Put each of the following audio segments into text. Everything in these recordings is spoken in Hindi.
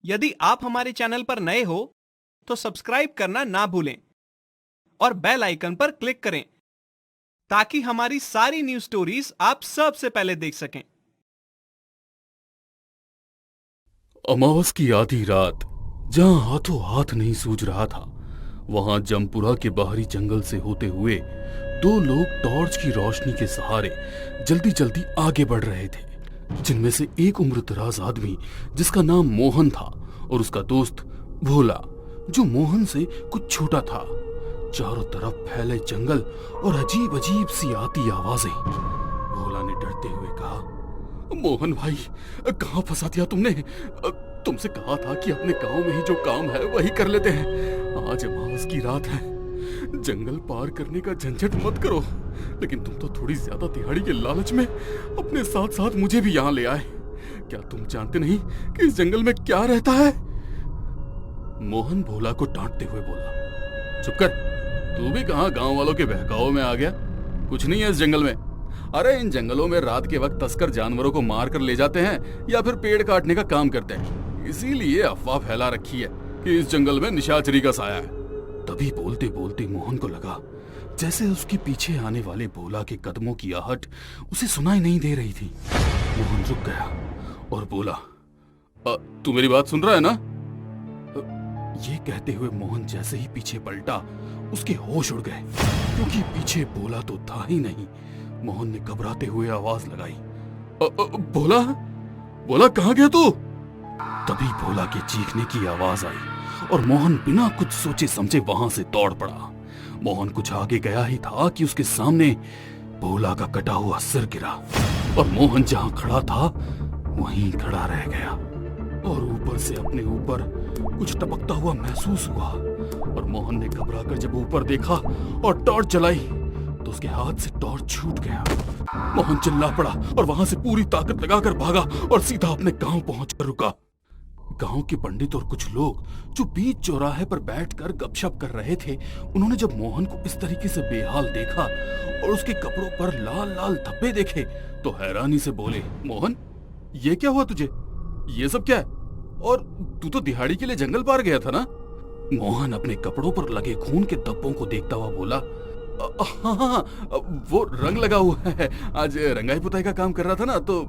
यदि आप हमारे चैनल पर नए हो तो सब्सक्राइब करना ना भूलें और बेल आइकन पर क्लिक करें ताकि हमारी सारी न्यूज स्टोरीज आप सबसे पहले देख सकें। अमावस की आधी रात, जहां हाथों हाथ नहीं सूझ रहा था, वहां जमपुरा के बाहरी जंगल से होते हुए दो लोग टॉर्च की रोशनी के सहारे जल्दी जल्दी आगे बढ़ रहे थे। जिनमें से एक उम्रदराज आदमी जिसका नाम मोहन था और उसका दोस्त भोला जो मोहन से कुछ छोटा था। चारों तरफ फैले जंगल और अजीब अजीब सी आती आवाजें। भोला ने डरते हुए कहा, मोहन भाई, कहाँ फंसा दिया तुमने? तुमसे कहा था कि अपने गांव में ही जो काम है वही कर लेते हैं। आज अमावस की रात है, जंगल पार करने का झंझट मत करो। लेकिन तुम तो थोड़ी ज्यादा दिहाड़ी के लालच में अपने साथ साथ मुझे भी यहाँ ले आए। क्या तुम जानते नहीं कि इस जंगल में क्या रहता है? मोहन भोला को डांटते हुए बोला, चुप कर। तू भी कहाँ गांव वालों के बहकावे में आ गया? कुछ नहीं है इस जंगल में। अरे इन जंगलों में रात के वक्त तस्कर जानवरों को मार कर ले जाते हैं या फिर पेड़ काटने का काम करते हैं। इसीलिए अफवाह फैला रखी है कि इस जंगल में निशाचरी का साया है। तभी बोलते बोलते मोहन को लगा जैसे उसके पीछे आने वाले भोला के कदमों की आहट उसे सुनाई नहीं दे रही थी। मोहन रुक गया और बोला, तू मेरी बात सुन रहा है ना? ये कहते हुए मोहन जैसे ही पीछे पलटा, उसके होश उड़ गए, क्योंकि पीछे भोला तो था ही नहीं। मोहन ने घबराते हुए आवाज लगाई, भोला, भोला कहाँ गया तू? तभी भोला के चीखने की आवाज आई और मोहन बिना कुछ सोचे समझे वहां से दौड़ पड़ा। मोहन कुछ आगे गया ही था कि उसके सामने भोला का कटा हुआ सिर गिरा और मोहन जहां खड़ा था वहीं खड़ा रह गया और ऊपर से अपने ऊपर कुछ टपकता हुआ महसूस हुआ। और मोहन ने घबराकर जब ऊपर देखा और टॉर्च जलाई तो उसके हाथ से टॉर्च छूट गया। मोहन चिल्ला पड़ा और वहां से पूरी ताकत लगाकर भागा और सीधा अपने गांव पहुंचकर रुका। गांव के पंडित और कुछ लोग जो बीच चौराहे पर बैठकर गपशप कर रहे थे, उन्होंने जब मोहन को इस तरीके से बेहाल देखा और उसके कपड़ों पर लाल लाल धब्बे देखे तो हैरानी से बोले, मोहन, ये क्या हुआ तुझे? ये सब क्या है? और तू तो दिहाड़ी के लिए जंगल पार गया था ना? मोहन अपने कपड़ों पर लगे खून के धब्बों को देखता हुआ बोला, हाँ, वो रंग लगा हुआ है। आज रंगाई पुताई का काम कर रहा था ना, तो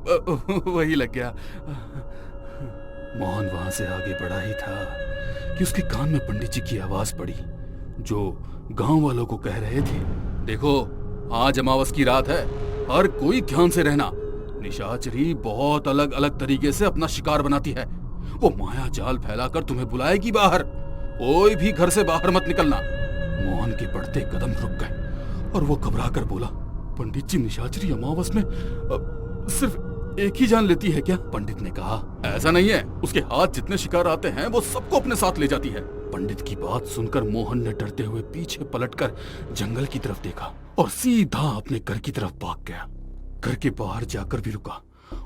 वही लग गया। मोहन वहां से आगे बढ़ा ही था कि उसके कान में पंडित जी की आवाज पड़ी, जो गांव वालों को कह रहे थे, देखो, आज अमावस की रात है, हर कोई ध्यान से रहना। निशाचरी बहुत अलग अलग तरीके से अपना शिकार बनाती है। वो माया जाल फैलाकर तुम्हें बुलाएगी बाहर। कोई भी घर से बाहर मत निकलना। मोहन के बढ़ते कदम रुक गए और वो घबरा कर बोला, पंडित जी, निशाचरी अमावस में सिर्फ एक ही जान लेती है क्या? पंडित ने कहा, ऐसा नहीं है, उसके हाथ जितने शिकार आते हैं वो सबको अपने साथ ले जाती है। पंडित की बात सुनकर मोहन ने डरते हुए पीछे पलटकर जंगल की तरफ देखा और सीधा अपने घर की तरफ भाग गया। घर के बाहर जाकर भी रुका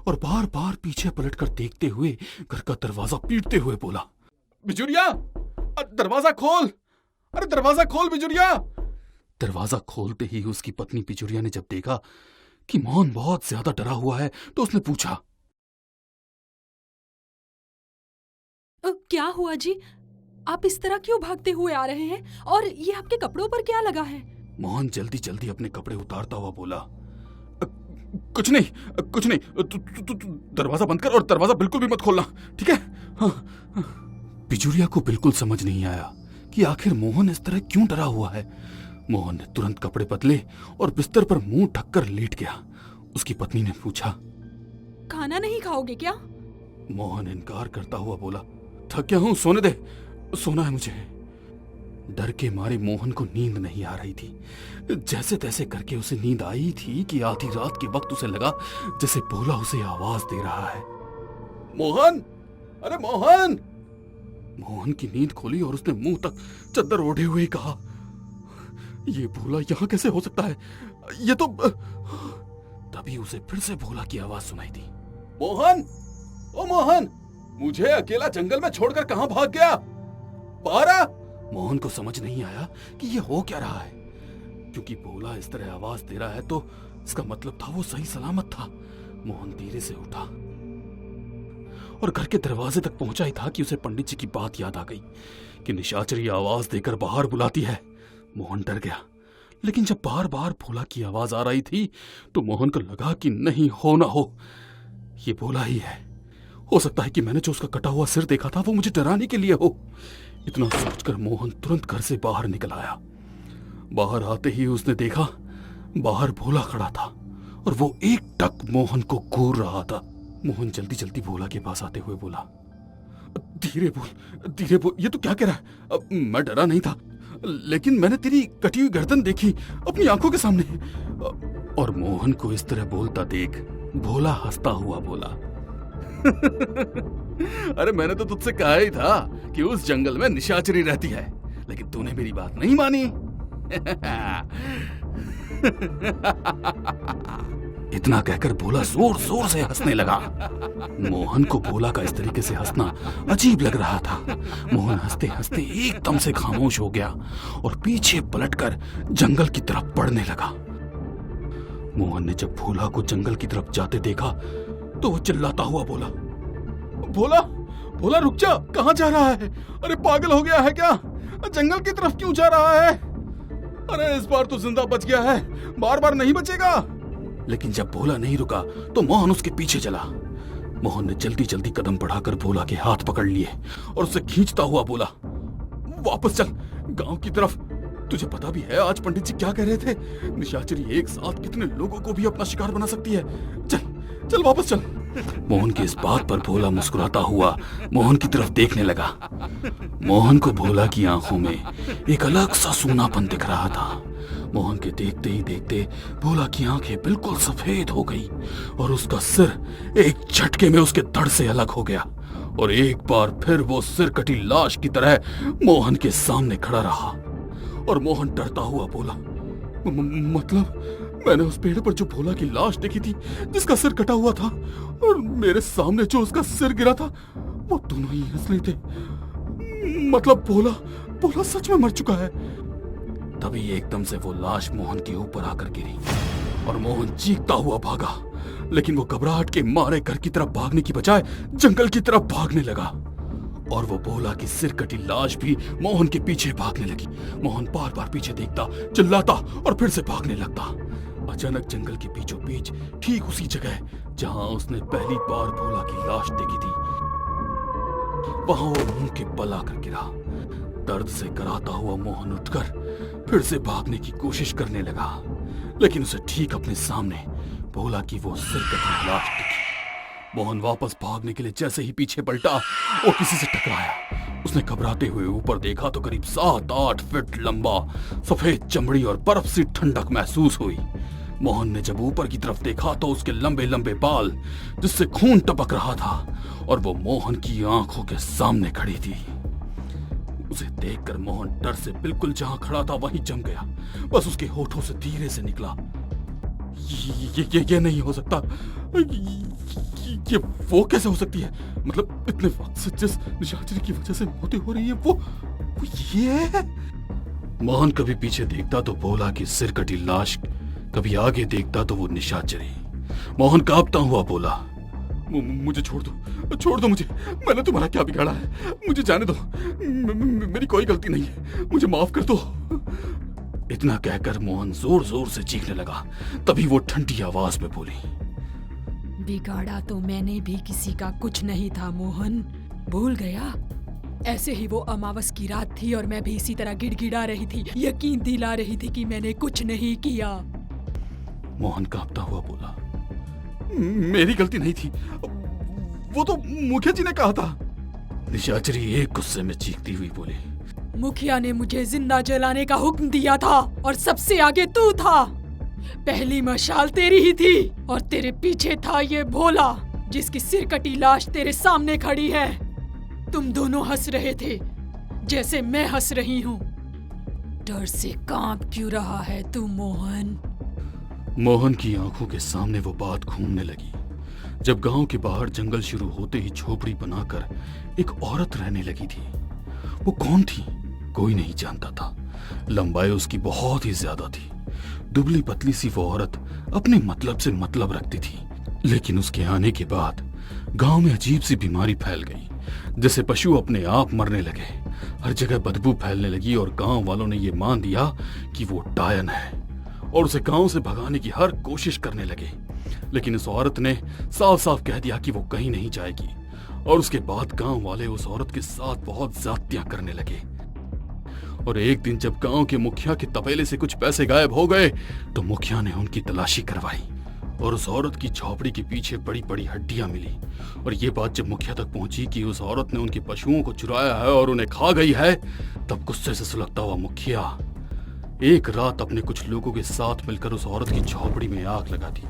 और बार बार पीछे पलटकर देखते हुए घर का दरवाजा पीटते हुए बोला, बिजुरिया, दरवाजा खोल! अरे दरवाजा खोल बिजुरिया! दरवाजा खोलते ही उसकी पत्नी बिजुरिया ने जब देखा कि मोहन बहुत ज्यादा डरा हुआ है तो उसने पूछा, क्या हुआ जी? आप इस तरह क्यों भागते हुए आ रहे हैं? और ये आपके कपड़ों पर क्या लगा है? मोहन जल्दी जल्दी अपने कपड़े उतारता हुआ बोला, कुछ नहीं, कुछ नहीं। तू दरवाजा बंद कर और दरवाजा बिल्कुल भी मत खोलना, ठीक है? हाँ। बिजुरिया को बिल्कुल समझ नहीं आया कि आखिर मोहन इस तरह क्यों डरा हुआ है। मोहन ने तुरंत कपड़े बदले और बिस्तर पर मुंह ढककर लेट गया। उसकी पत्नी ने पूछा, खाना नहीं खाओगे क्या? मोहन इनकार करता हुआ बोला, थक गया हूं, सोने दे, सोना है मुझे। डर के मारे मोहन को नींद नहीं आ रही थी। जैसे तैसे करके उसे नींद आई थी कि आधी रात के वक्त उसे लगा जैसे भोला उसे आवाज दे रहा है, मोहन, अरे मोहन! मोहन की नींद खोली और उसने मुंह तक चद्दर ओढ़े हुए कहा, ये भोला यहाँ कैसे हो सकता है? ये तो... तभी उसे फिर से भोला की आवाज सुनाई दी, मोहन, ओ मोहन, मुझे अकेला जंगल में छोड़कर कहां भाग गया? बाहर आ! मोहन को समझ नहीं आया कि ये हो क्या रहा है, क्योंकि भोला इस तरह आवाज दे रहा है तो इसका मतलब था वो सही सलामत था। मोहन धीरे से उठा और घर के दरवाजे तक पहुंचा ही था कि उसे पंडित जी की बात याद आ गई कि निशाचरी आवाज देकर बाहर बुलाती है। मोहन डर गया, लेकिन जब बार बार भोला की आवाज आ रही थी तो मोहन को लगा कि नहीं हो ना हो, ये भोला ही है। हो सकता है कि मैंने जो उसका कटा हुआ सिर देखा था वो मुझे डराने के लिए हो। इतना सोचकर मोहन तुरंत घर से बाहर निकल आया। बाहर आते ही उसने देखा बाहर भोला खड़ा था और वो एकटक मोहन को घूर रहा था। मोहन जल्दी जल्दी भोला के पास आते हुए बोला, धीरे बोल, ये तो क्या कह रहा है? मैं डरा नहीं था, लेकिन मैंने तेरी कटी हुई गर्दन देखी अपनी आंखों के सामने। और मोहन को इस तरह बोलता देख भोला हंसता हुआ बोला, अरे मैंने तो तुझसे कहा ही था कि उस जंगल में निशाचरी रहती है, लेकिन तूने मेरी बात नहीं मानी। इतना कहकर भोला जोर जोर से हंसने लगा। मोहन को भोला का इस तरीके से हंसना अजीब लग रहा था। मोहन हंसते हंसते एकदम से खामोश हो गया और पीछे पलटकर जंगल की तरफ बढ़ने लगा। मोहन ने जब भोला को जंगल की तरफ जाते देखा तो वो चिल्लाता हुआ बोला, भोला रुक जा, कहां जा रहा है? अरे पागल हो गया है क्या? जंगल की तरफ क्यों जा रहा है? अरे इस बार तो जिंदा बच गया है, बार बार नहीं बचेगा। लेकिन जब भोला नहीं रुका तो मोहन उसके पीछे चला। मोहन ने जल्दी जल्दी कदम बढ़ाकर भोला के हाथ पकड़ लिए और उसे खींचता हुआ बोला, वापस चल गांव की तरफ। तुझे पता भी है आज पंडित जी क्या कह रहे थे? निशाचरी एक साथ कितने लोगों को भी अपना शिकार बना सकती है। चल वापस चल। मोहन की इस बात पर भोला मुस्कुराता हुआ मोहन की तरफ देखने लगा। मोहन को भोला की आंखों में एक अलग सा सूनापन दिख रहा था। मोहन के देखते ही देखते भोला की आंखें बिल्कुल सफेद हो गई और उसका सिर एक झटके में उसके धड़ से अलग हो गया और एक बार फिर वो सिर कटी लाश की तरह मोहन के सामने खड़ा रहा। और मोहन डरता हुआ बोला, मतलब मैंने उस पेड़ पर जो भोला की लाश देखी थी जिसका सिर कटा हुआ था, और मेरे सामने जो उसका सिर गिरा था, वो दोनों ही असली थे। मतलब भोला सच में मर चुका है। तभी एकदम से वो लाश मोहन के ऊपर आकर गिरी और मोहन चीखता हुआ भागा, लेकिन वो घबराहट के मारे घर की तरफ भागने की बजाय जंगल की तरफ भागने लगा और वो भोला की सिर कटी लाश भी मोहन के पीछे भागने लगी। मोहन बार बार पीछे देखता, चिल्लाता और फिर से भागने लगता। अचानक जंगल के बीचों बीच ठीक उसी जगह जहां उसने पहली बार भोला की लाश देखी थी, वहां वो मुंह के बल आकर गिरा। दर्द से कराता हुआ मोहन उठकर फिर से भागने की कोशिश करने लगा, लेकिन उसे ठीक अपने सामने भोला की वो सिर कटी लाश दिखी। मोहन वापस भागने के लिए जैसे ही पीछे पलटा वो किसी से टकराया। उसने घबराते हुए ऊपर देखा तो करीब 7-8 फीट लंबा सफेद चमड़ी और बर्फ सी ठंडक महसूस हुई। मोहन ने जब ऊपर की तरफ देखा तो उसके लंबे लंबे बाल जिससे खून टपक रहा था और वो मोहन की आंखों के सामने खड़ी थी। उसे देखकर मोहन डर से बिल्कुल जहां खड़ा था वहीं जम गया। बस उसके होठों से धीरे से निकला, ये नहीं हो सकता। ये वो कैसे हो सकती है? मतलब इतने वक्त से जिस निशाचरी की वजह से मौतें हो रही है वो ये है? मोहन कभी पीछे देखता तो भोला की सिर कटी लाश, कभी आगे देखता तो वो निशाचरी। मोहन कांपता हुआ बोला, मुझे छोड़ दो मुझे, मैंने तुम्हारा क्या बिगाड़ा है? मुझे जाने दो, मेरी कोई गलती नहीं है, मुझे माफ कर दो। इतना कहकर मोहन जोर जोर से चीखने लगा। तभी वो ठंडी आवाज में बोली, बिगाड़ा तो मैंने भी किसी का कुछ नहीं था मोहन, भूल गया? ऐसे ही वो अमावस की रात थी और मैं भी इसी तरह गिड़गिड़ा रही थी, यकीन दिला रही थी कि मैंने कुछ नहीं किया। मोहन कांपता हुआ बोला, मेरी गलती नहीं थी, वो तो मुखिया जी ने कहा था। निशाचरी एक गुस्से में चीखती हुई बोली, मुखिया ने मुझे जिंदा जलाने का हुक्म दिया था और सबसे आगे तू था। पहली मशाल तेरी ही थी और तेरे पीछे था ये भोला जिसकी सिर कटी लाश तेरे सामने खड़ी है। तुम दोनों हंस रहे थे जैसे मैं हंस रही हूँ। डर से कांप क्यों रहा है तू मोहन? मोहन की आंखों के सामने वो बात घूमने लगी। जब गांव के बाहर जंगल शुरू होते ही झोपड़ी बनाकर एक औरत रहने लगी थी। वो कौन थी? कोई नहीं जानता था। लंबाई उसकी बहुत ही ज्यादा थी। दुबली पतली सी वो औरत अपने मतलब से मतलब रखती थी, लेकिन उसके आने के बाद गांव में अजीब सी बीमारी फैल गई, जैसे पशु अपने आप मरने लगे। हर जगह बदबू फैलने लगी और गांव वालों ने यह मान लिया कि वो डायन है और उसे गांव से भगाने की हर कोशिश करने लगे। लेकिन उस औरत ने साफ साफ कह दिया कि वो कहीं नहीं जाएगी और उसके बाद गांव वाले उस औरत के साथ बहुत ज्यादतियां करने लगे। और एक दिन जब गांव के मुखिया के तबेले से कुछ पैसे गायब हो गए तो मुखिया ने उनकी तलाशी करवाई और उस औरत की झोपड़ी के पीछे बड़ी बड़ी हड्डियां मिली। और ये बात जब मुखिया तक पहुंची कि उस औरत ने उनके पशुओं को चुराया है और उन्हें खा गई है, तब गुस्से से सुलगता हुआ मुखिया एक रात अपने कुछ लोगों के साथ मिलकर उस औरत की झोपड़ी में आग लगा दी।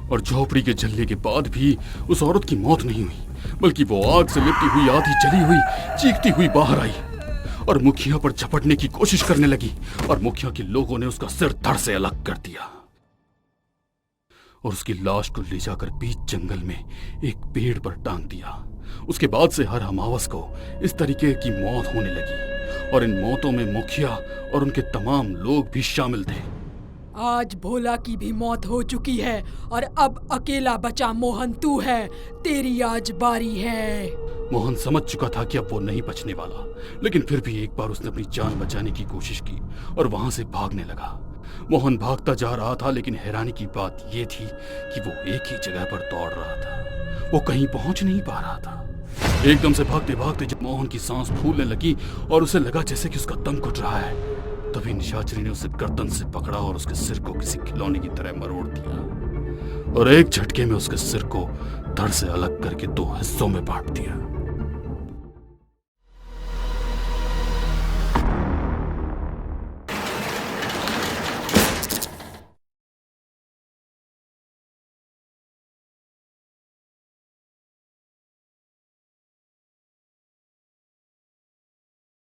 और झोपड़ी के जलने के बाद भी उस औरत की मौत नहीं हुई, बल्कि वो आग से लिपटी हुई आधी जली हुई चीखती हुई बाहर आई और मुखिया पर झपटने की कोशिश करने लगी। और मुखिया के लोगों ने उसका सिर धड़ से अलग कर दिया और उसकी लाश को ले जाकर बीच जंगल में एक पेड़ पर टांग दिया। उसके बाद से हर अमावस को इस तरीके की मौत होने लगी और इन मौतों में मुखिया और उनके तमाम लोग भी शामिल थे। आज भोला की भी मौत हो चुकी है और अब अकेला बचा मोहन तू है, तेरी आज बारी है। मोहन समझ चुका था कि अब वो नहीं बचने वाला, लेकिन फिर भी एक बार उसने अपनी जान बचाने की कोशिश की और वहां से भागने लगा। मोहन भागता जा रहा था, लेकिन हैरानी की बात यह थी कि वो एक ही जगह पर दौड़ रहा था, वो कहीं पहुंच नहीं पा रहा था। एकदम से भागते भागते जब मोहन की सांस फूलने लगी और उसे लगा जैसे कि उसका दम घुट रहा है, तभी निशाचरी ने उसे गर्दन से पकड़ा और उसके सिर को किसी खिलौने की तरह मरोड़ दिया और एक झटके में उसके सिर को धड़ से अलग करके दो हिस्सों में बांट दिया।